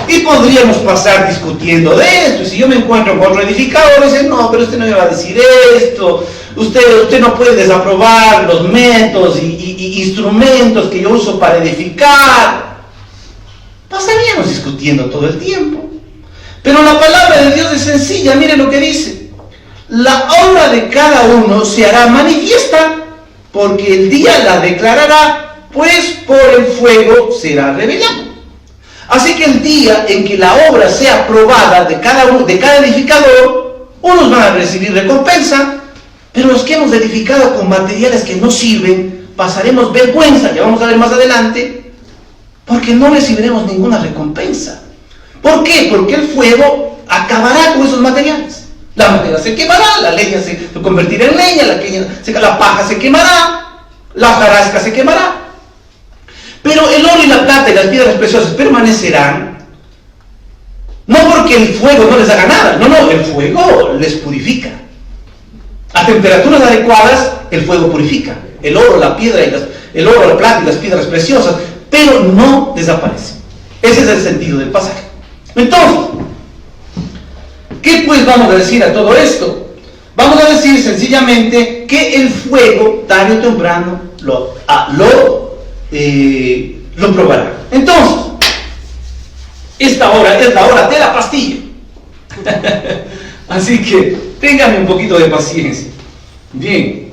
Y podríamos pasar discutiendo de esto. Y si yo me encuentro con otro edificador, dice, no, pero usted no me va a decir esto. Usted no puede desaprobar los métodos y instrumentos que yo uso para edificar. Pasaríamos discutiendo todo el tiempo. Pero la palabra de Dios es sencilla. Mire lo que dice: la obra de cada uno se hará manifiesta, porque el día la declarará, pues por el fuego será revelado. Así que el día en que la obra sea probada de cada edificador, unos van a recibir recompensa, pero los que hemos edificado con materiales que no sirven, pasaremos vergüenza, que vamos a ver más adelante, porque no recibiremos ninguna recompensa. ¿Por qué? Porque el fuego acabará con esos materiales. La madera se quemará, la leña se convertirá en leña, la paja se quemará, la hojarasca se quemará. Pero el oro y la plata y las piedras preciosas permanecerán, no porque el fuego no les haga nada, no, el fuego les purifica. A temperaturas adecuadas, el fuego purifica. El oro, la plata y las piedras preciosas, pero no desaparecen. Ese es el sentido del pasaje. Entonces, ¿qué pues vamos a decir a todo esto? Vamos a decir sencillamente que el fuego, tarde o temprano, lo probará. Entonces, esta hora es la hora de la pastilla. Así que ténganme un poquito de paciencia. Bien,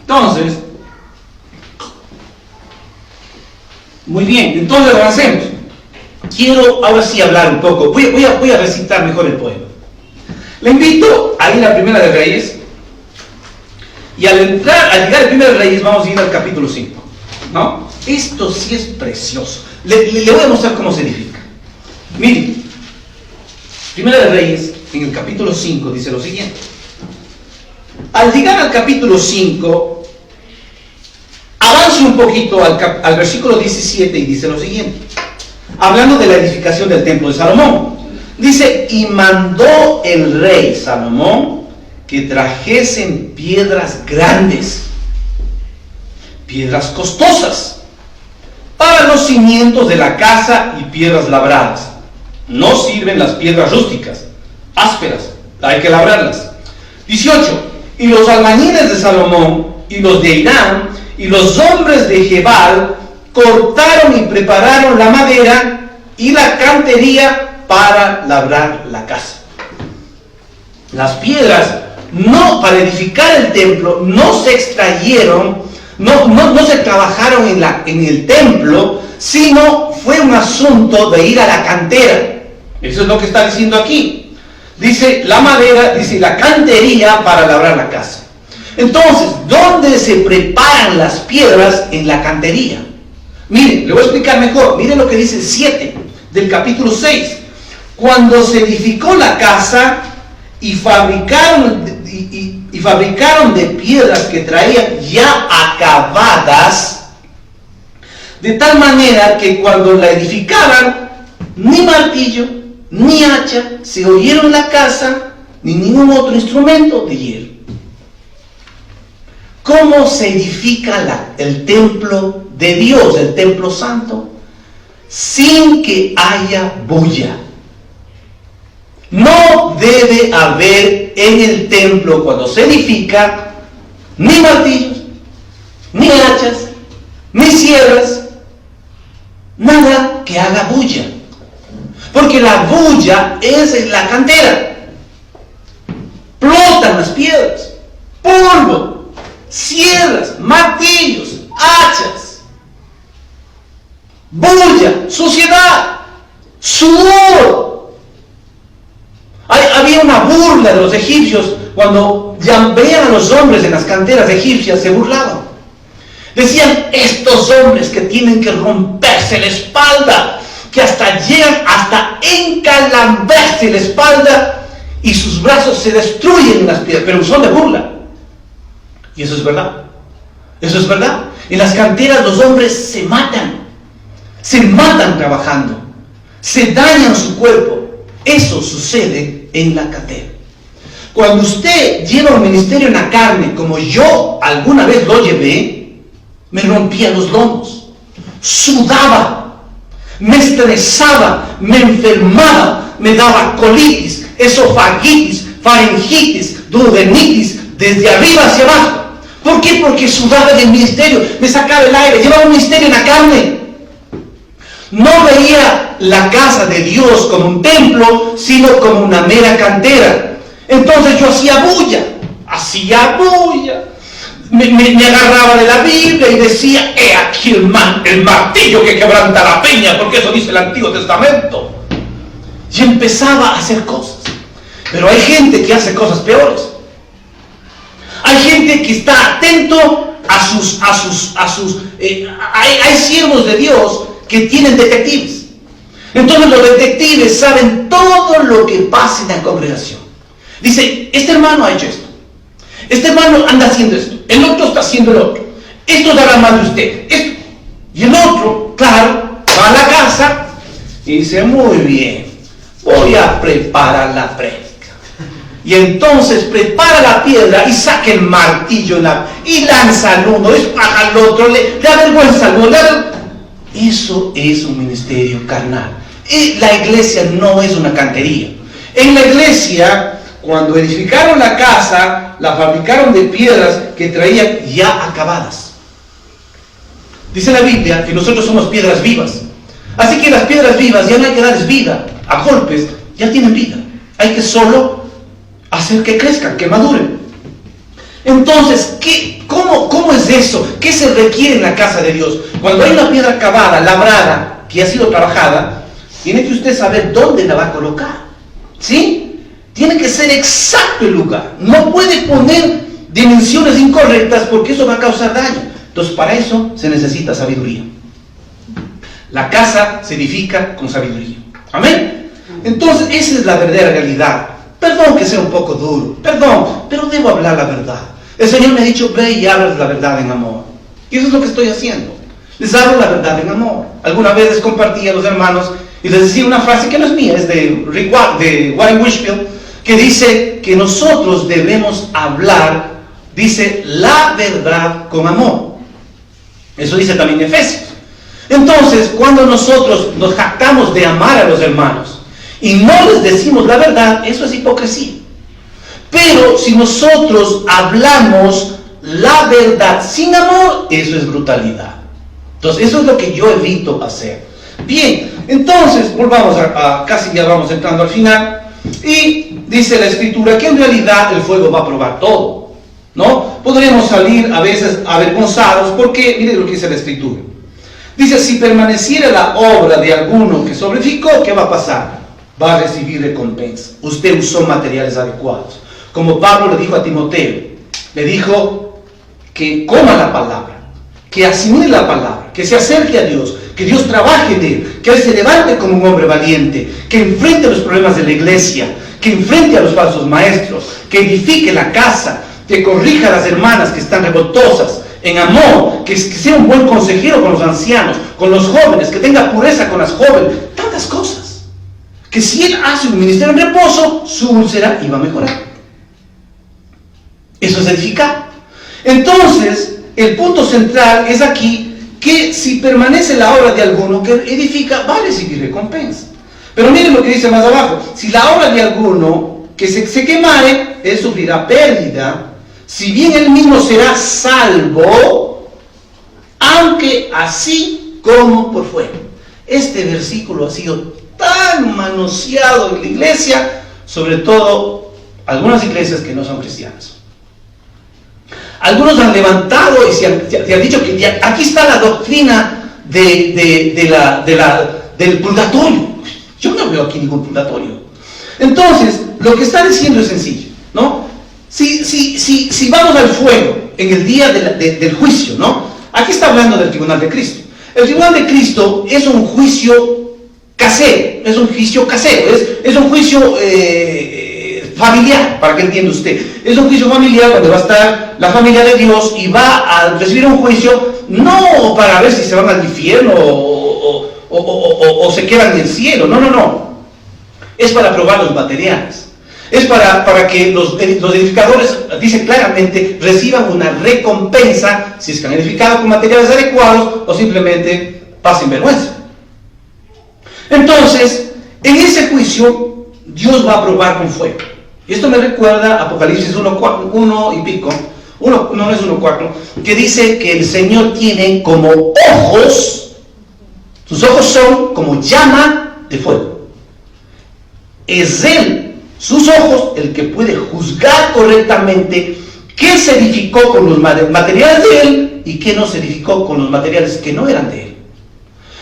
entonces, muy bien, entonces avancemos. Quiero ahora sí hablar un poco. Voy a recitar mejor el poema. Le invito a ir a Primera de Reyes, y al llegar a Primera de Reyes vamos a ir al capítulo 5, ¿no? Esto sí es precioso. Le voy a mostrar cómo se edifica. Miren, Primera de Reyes, en el capítulo 5, dice lo siguiente. Al llegar al capítulo 5, avance un poquito al versículo 17 y dice lo siguiente, hablando de la edificación del templo de Salomón. Dice: y mandó el rey Salomón que trajesen piedras grandes, piedras costosas, para los cimientos de la casa y piedras labradas. No sirven las piedras rústicas, ásperas, hay que labrarlas. 18. Y los albañiles de Salomón y los de Irán y los hombres de Gebal cortaron y prepararon la madera y la cantería para labrar la casa. Las piedras para edificar el templo no se extrayeron, no se trabajaron en el templo, sino fue un asunto de ir a la cantera. Eso es lo que está diciendo aquí. Dice la madera, dice la cantería para labrar la casa. Entonces, ¿dónde se preparan las piedras? En la cantería. Miren, le voy a explicar mejor. Miren lo que dice el 7 del capítulo 6. Cuando se edificó la casa y fabricaron de piedras que traían ya acabadas, de tal manera que cuando la edificaban, ni martillo, ni hacha se oyeron en la casa, ni ningún otro instrumento de hierro. ¿Cómo se edifica el templo de Dios, el templo santo? Sin que haya bulla. No debe haber en el templo, cuando se edifica, ni martillos, ni hachas, ni sierras, nada que haga bulla. Porque la bulla es en la cantera. Explotan las piedras, polvo, sierras, martillos, hachas, bulla, suciedad, sudor. Había una burla de los egipcios cuando ya veían a los hombres en las canteras egipcias, se burlaban. Decían: estos hombres que tienen que romperse la espalda, que hasta llegan hasta encalambrarse la espalda y sus brazos se destruyen en las piedras, pero son de burla. Y eso es verdad. Eso es verdad. En las canteras los hombres se matan trabajando, se dañan su cuerpo. Eso sucede en la cantera. Cuando usted lleva un ministerio en la carne, como yo alguna vez lo llevé, me rompía los lomos, sudaba, me estresaba, me enfermaba, me daba colitis, esofagitis, faringitis, duodenitis, desde arriba hacia abajo. ¿Por qué? Porque sudaba del ministerio, me sacaba el aire, llevaba un ministerio en la carne. No veía la casa de Dios como un templo, sino como una mera cantera. Entonces yo hacía bulla. Me agarraba de la Biblia y decía, he aquí el martillo que quebranta la peña, porque eso dice el Antiguo Testamento. Y empezaba a hacer cosas. Pero hay gente que hace cosas peores. Hay gente que está atento hay siervos de Dios que tienen detectives. Entonces los detectives saben todo lo que pasa en la congregación. Dice, este hermano ha hecho esto, este hermano anda haciendo esto, el otro está haciendo el otro, estos hablan mal de usted, esto. Y el otro, claro, va a la casa y dice, muy bien, voy a preparar la prédica. Y entonces prepara la piedra y saca el martillo y lanza al uno, despaja al otro, le da vergüenza al uno. Eso es un ministerio carnal. Y la iglesia no es una cantería. En la iglesia, cuando edificaron la casa, la fabricaron de piedras que traían ya acabadas. Dice la Biblia que nosotros somos piedras vivas. Así que las piedras vivas ya no hay que darles vida. A golpes ya tienen vida. Hay que solo hacer que crezcan, que maduren. Entonces, ¿cómo es eso? ¿Qué se requiere en la casa de Dios? Cuando hay una piedra acabada, labrada, que ha sido trabajada, tiene que usted saber dónde la va a colocar. ¿Sí? Tiene que ser exacto el lugar. No puede poner dimensiones incorrectas porque eso va a causar daño. Entonces, para eso se necesita sabiduría. La casa se edifica con sabiduría. ¿Amén? Entonces, esa es la verdadera realidad. Perdón que sea un poco duro, perdón, pero debo hablar la verdad. El Señor me ha dicho, ve y hablas la verdad en amor. Y eso es lo que estoy haciendo. Les hablo la verdad en amor. Algunas veces compartí a los hermanos y les decía una frase que no es mía, es de Warren Wishfield, que dice que nosotros debemos hablar, dice, la verdad con amor. Eso dice también Efesios. Entonces, cuando nosotros nos jactamos de amar a los hermanos y no les decimos la verdad, eso es hipocresía. Pero si nosotros hablamos la verdad sin amor, eso es brutalidad. Entonces, eso es lo que yo evito hacer. Bien, entonces, volvamos casi ya vamos entrando al final. Y dice la Escritura que en realidad el fuego va a probar todo, ¿no? Podríamos salir a veces avergonzados porque, mire lo que dice la Escritura. Dice, si permaneciera la obra de alguno que sobreedificó, ¿qué va a pasar? Va a recibir recompensa. Usted usó materiales adecuados. Como Pablo le dijo a Timoteo, le dijo que coma la palabra, que asimile la palabra, que se acerque a Dios, que Dios trabaje en él, que él se levante como un hombre valiente, que enfrente los problemas de la iglesia, que enfrente a los falsos maestros, que edifique la casa, que corrija a las hermanas que están revoltosas, en amor, que sea un buen consejero con los ancianos, con los jóvenes, que tenga pureza con las jóvenes, tantas cosas. Que si él hace un ministerio en reposo, su úlcera iba a mejorar. Eso es edificar. Entonces, el punto central es aquí, que si permanece la obra de alguno que edifica, va a recibir recompensa. Pero miren lo que dice más abajo. Si la obra de alguno que se quemare, él sufrirá pérdida, si bien él mismo será salvo, aunque así como por fuera. Este versículo ha sido tan manoseado en la iglesia, sobre todo algunas iglesias que no son cristianas. Algunos han levantado y se han dicho que aquí está la doctrina del purgatorio. Yo no veo aquí ningún purgatorio. Entonces, lo que está diciendo es sencillo, ¿no? Si vamos al fuego en el día del juicio, ¿no? Aquí está hablando del tribunal de Cristo. El tribunal de Cristo es un juicio casero, es un juicio familiar, para que entienda usted. Es un juicio familiar donde va a estar la familia de Dios y va a recibir un juicio no para ver si se van al infierno o se quedan en el cielo. No, no, no. Es para probar los materiales. Es para que los edificadores, dice claramente, reciban una recompensa si es que han edificado con materiales adecuados o simplemente pasen vergüenza. Entonces, en ese juicio, Dios va a probar con fuego. Y esto me recuerda a Apocalipsis 1 y pico, no es 1:4, que dice que el Señor tiene como ojos, sus ojos son como llama de fuego. Es Él, sus ojos, el que puede juzgar correctamente qué se edificó con los materiales de Él y qué no se edificó con los materiales que no eran de Él.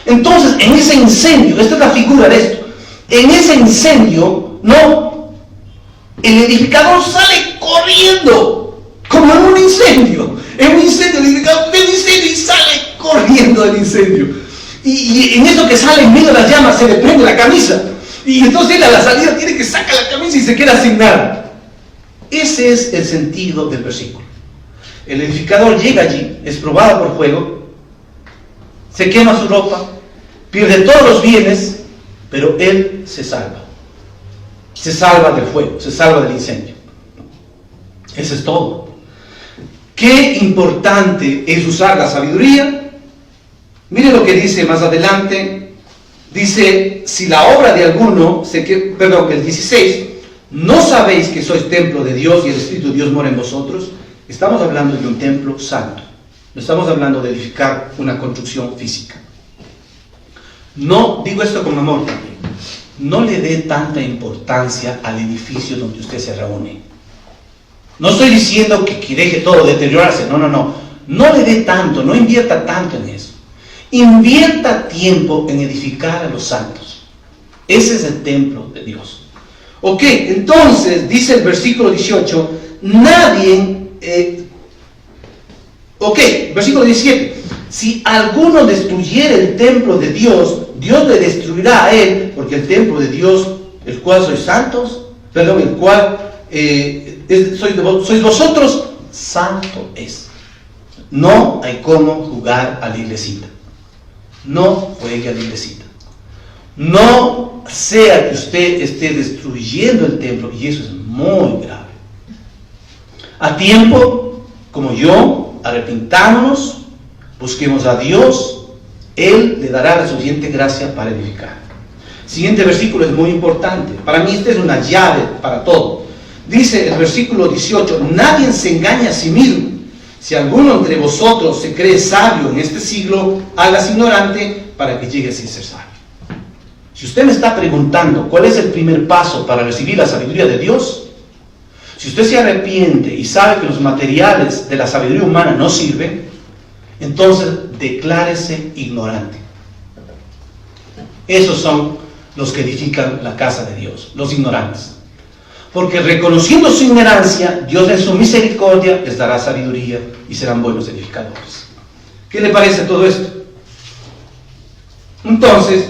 Entonces, en ese incendio, esta es la figura de esto, en ese incendio, no, el edificador sale corriendo, como en un incendio, el edificador ve el incendio y sale corriendo del incendio. Y en eso que sale en medio de las llamas se le prende la camisa. Y entonces él a la salida tiene que sacar la camisa y se queda sin nada. Ese es el sentido del versículo. El edificador llega allí, es probado por fuego, se quema su ropa, pierde todos los bienes, pero él se salva. Se salva del fuego, se salva del incendio. Eso es todo. Qué importante es usar la sabiduría. Mire lo que dice más adelante. Dice, si la obra de alguno, el 16, ¿no sabéis que sois templo de Dios y el Espíritu de Dios mora en vosotros? Estamos hablando de un templo santo. No estamos hablando de edificar una construcción física. No, digo esto con amor también. No le dé tanta importancia al edificio donde usted se reúne. No estoy diciendo que deje todo deteriorarse. No, no, no. No le dé tanto, no invierta tanto en eso. Invierta tiempo en edificar a los santos. Ese es el templo de Dios. Ok, entonces dice el versículo 18, versículo 17, si alguno destruyere el templo de Dios, Dios le destruirá a él, porque el templo de Dios, el cual sois santos, sois vosotros, santo es. No hay cómo jugar a la iglesita. No juegue a la iglesita. No sea que usted esté destruyendo el templo, y eso es muy grave. A tiempo, como yo, arrepintámonos, busquemos a Dios, Él le dará la suficiente gracia para edificar. Siguiente versículo es muy importante. Para mí esta es una llave para todo. Dice el versículo 18, nadie se engaña a sí mismo. Si alguno entre vosotros se cree sabio en este siglo, hágase ignorante para que llegue sin ser sabio. Si usted me está preguntando cuál es el primer paso para recibir la sabiduría de Dios, si usted se arrepiente y sabe que los materiales de la sabiduría humana no sirven, entonces declárese ignorante. Esos son los que edifican la casa de Dios, los ignorantes. Porque reconociendo su ignorancia, Dios en su misericordia les dará sabiduría y serán buenos edificadores. ¿Qué le parece todo esto? Entonces,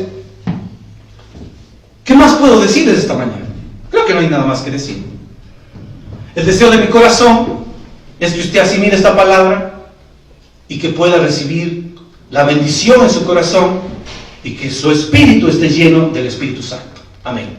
¿qué más puedo decirles esta mañana? Creo que no hay nada más que decir. El deseo de mi corazón es que usted asimile esta palabra y que pueda recibir la bendición en su corazón y que su espíritu esté lleno del Espíritu Santo. Amén.